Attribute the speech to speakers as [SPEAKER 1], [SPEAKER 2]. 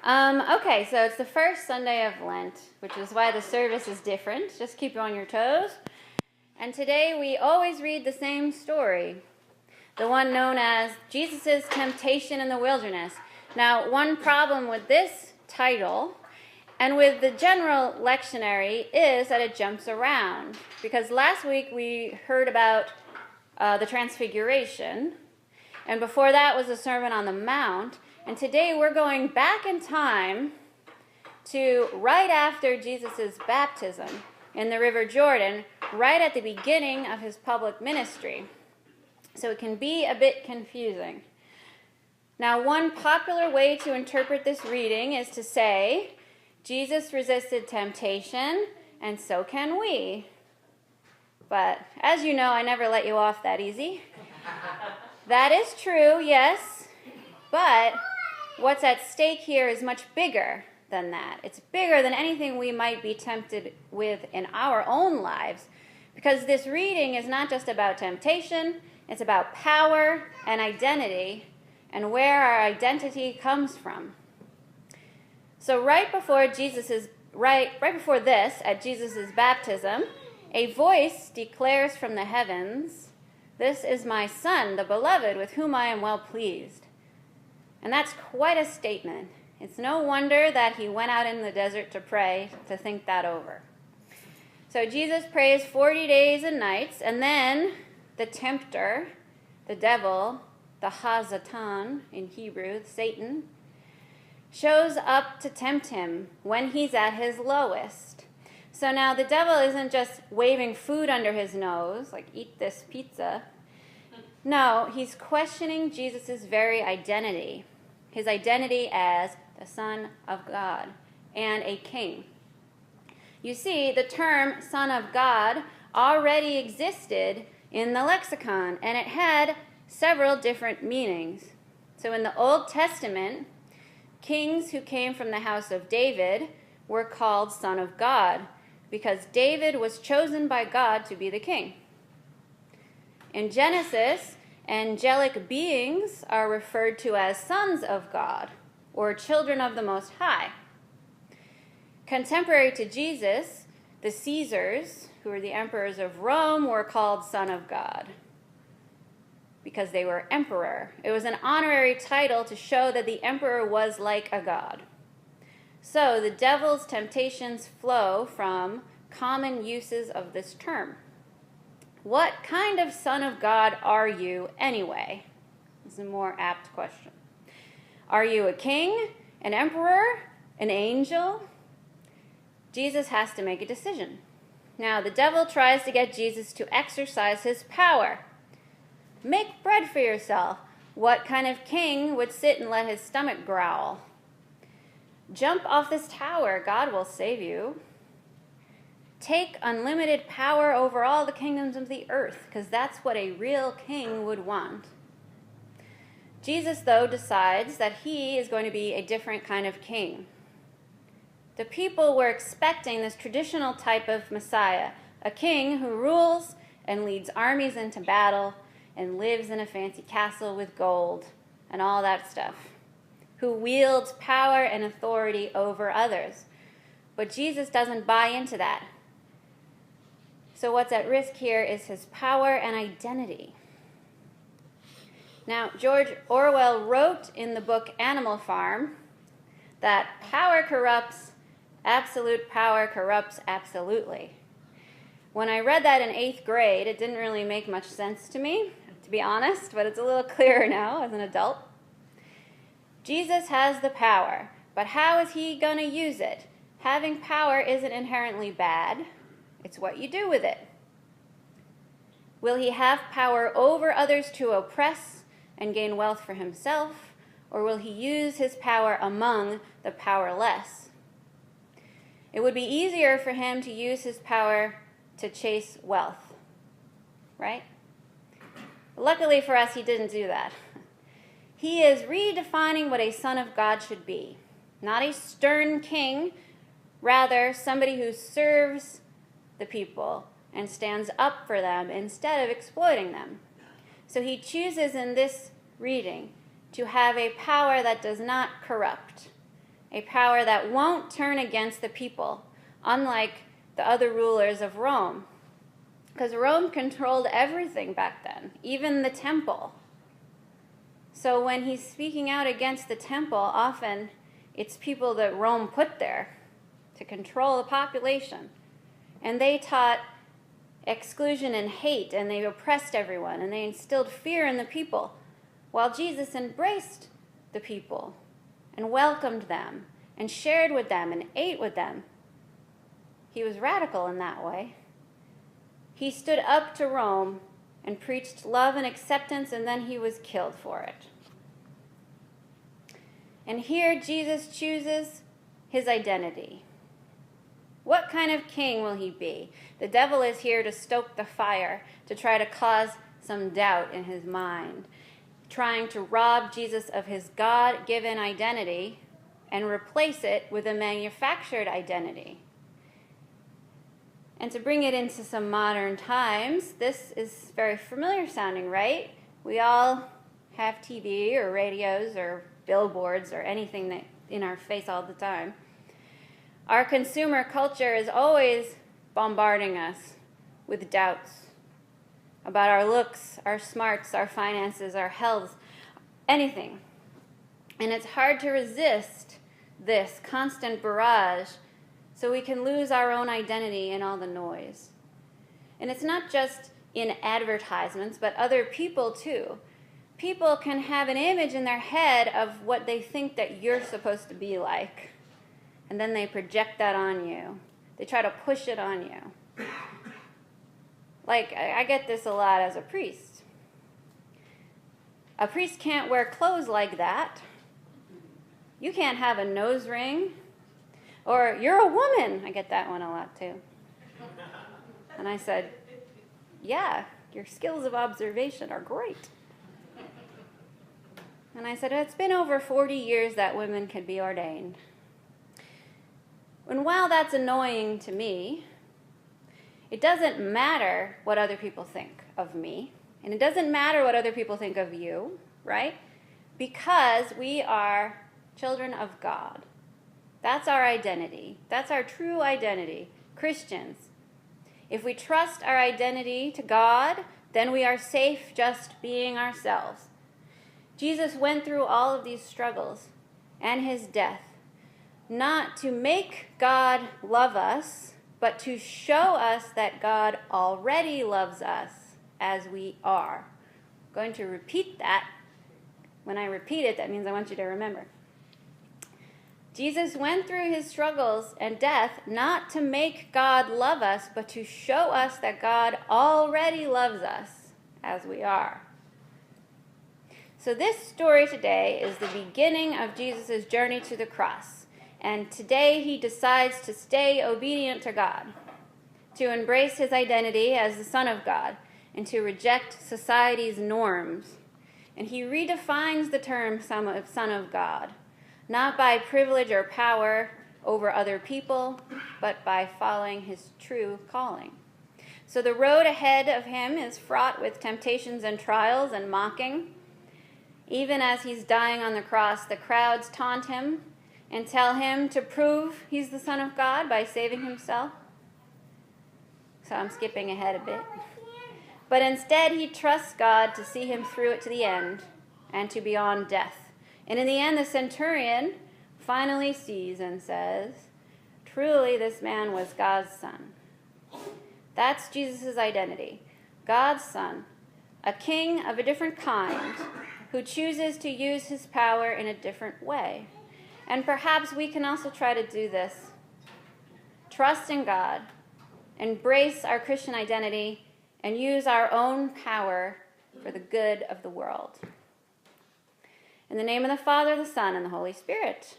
[SPEAKER 1] Okay, so it's the first Sunday of Lent, which is why the service is different. Just keep you on your toes. And today we always read the same story, the one known as Jesus' temptation in the wilderness. Now, one problem with this title and with the general lectionary is that it jumps around. Because last week we heard about the Transfiguration, and before that was the Sermon on the Mount. And today we're going back in time to right after Jesus' baptism in the River Jordan, right at the beginning of his public ministry. So it can be a bit confusing. Now, one popular way to interpret this reading is to say, Jesus resisted temptation, and so can we. But as you know, I never let you off that easy. That is true, yes, but what's at stake here is much bigger than that. It's bigger than anything we might be tempted with in our own lives, because this reading is not just about temptation, it's about power and identity and where our identity comes from. So right before this, at Jesus' baptism, a voice declares from the heavens, "This is my Son, the beloved, with whom I am well pleased." And that's quite a statement. It's no wonder that he went out in the desert to pray, to think that over. So Jesus prays 40 days and nights, and then the tempter, the devil, the Hazatan in Hebrew, Satan, shows up to tempt him when he's at his lowest. So now the devil isn't just waving food under his nose, like, eat this pizza. No, he's questioning Jesus' very identity, his identity as the Son of God and a king. You see, the term Son of God already existed in the lexicon, and it had several different meanings. So in the Old Testament, kings who came from the house of David were called Son of God, because David was chosen by God to be the king. In Genesis, angelic beings are referred to as sons of God, or children of the Most High. Contemporary to Jesus, the Caesars, who were the emperors of Rome, were called Son of God because they were emperor. It was an honorary title to show that the emperor was like a god. So the devil's temptations flow from common uses of this term. What kind of son of God are you anyway? This is a more apt question. Are you a king, an emperor, an angel? Jesus has to make a decision. Now, the devil tries to get Jesus to exercise his power. Make bread for yourself. What kind of king would sit and let his stomach growl? Jump off this tower. God will save you. Take unlimited power over all the kingdoms of the earth, because that's what a real king would want. Jesus, though, decides that he is going to be a different kind of king. The people were expecting this traditional type of Messiah, a king who rules and leads armies into battle and lives in a fancy castle with gold and all that stuff, who wields power and authority over others. But Jesus doesn't buy into that. So what's at risk here is his power and identity. Now, George Orwell wrote in the book Animal Farm that power corrupts, absolute power corrupts absolutely. When I read that in 8th grade, it didn't really make much sense to me, to be honest, but it's a little clearer now as an adult. Jesus has the power, but how is he going to use it? Having power isn't inherently bad. It's what you do with it. Will he have power over others to oppress and gain wealth for himself, or will he use his power among the powerless? It would be easier for him to use his power to chase wealth, right? Luckily for us, he didn't do that. He is redefining what a son of God should be. Not a stern king, rather somebody who serves the people and stands up for them instead of exploiting them. So he chooses in this reading to have a power that does not corrupt, a power that won't turn against the people, unlike the other rulers of Rome. Because Rome controlled everything back then, even the temple. So when he's speaking out against the temple, often it's people that Rome put there to control the population. And they taught exclusion and hate, and they oppressed everyone, and they instilled fear in the people, while Jesus embraced the people and welcomed them and shared with them and ate with them. He was radical in that way. He stood up to Rome and preached love and acceptance, and then he was killed for it. And here Jesus chooses his identity. What kind of king will he be? The devil is here to stoke the fire, to try to cause some doubt in his mind, trying to rob Jesus of his God-given identity and replace it with a manufactured identity. And to bring it into some modern times, this is very familiar sounding, right? We all have TV or radios or billboards or anything that in our face all the time. Our consumer culture is always bombarding us with doubts about our looks, our smarts, our finances, our health, anything. And it's hard to resist this constant barrage, so we can lose our own identity in all the noise. And it's not just in advertisements, but other people too. People can have an image in their head of what they think that you're supposed to be like. And then they project that on you. They try to push it on you. Like, I get this a lot as a priest. A priest can't wear clothes like that. You can't have a nose ring. Or, you're a woman. I get that one a lot too. And I said, yeah, your skills of observation are great. And I said, it's been over 40 years that women can be ordained. And while that's annoying to me, it doesn't matter what other people think of me. And it doesn't matter what other people think of you, right? Because we are children of God. That's our identity. That's our true identity. Christians. If we trust our identity to God, then we are safe just being ourselves. Jesus went through all of these struggles and his death, not to make God love us, but to show us that God already loves us as we are. I'm going to repeat that. When I repeat it, that means I want you to remember. Jesus went through his struggles and death not to make God love us, but to show us that God already loves us as we are. So this story today is the beginning of Jesus' journey to the cross. And today he decides to stay obedient to God, to embrace his identity as the Son of God, and to reject society's norms. And he redefines the term Son of God, not by privilege or power over other people, but by following his true calling. So the road ahead of him is fraught with temptations and trials and mocking. Even as he's dying on the cross, the crowds taunt him and tell him to prove he's the Son of God by saving himself. So I'm skipping ahead a bit. But instead, he trusts God to see him through it to the end and to beyond death. And in the end, the centurion finally sees and says, truly this man was God's son. That's Jesus' identity. God's son, a king of a different kind who chooses to use his power in a different way. And perhaps we can also try to do this. Trust in God, embrace our Christian identity, and use our own power for the good of the world. In the name of the Father, the Son, and the Holy Spirit.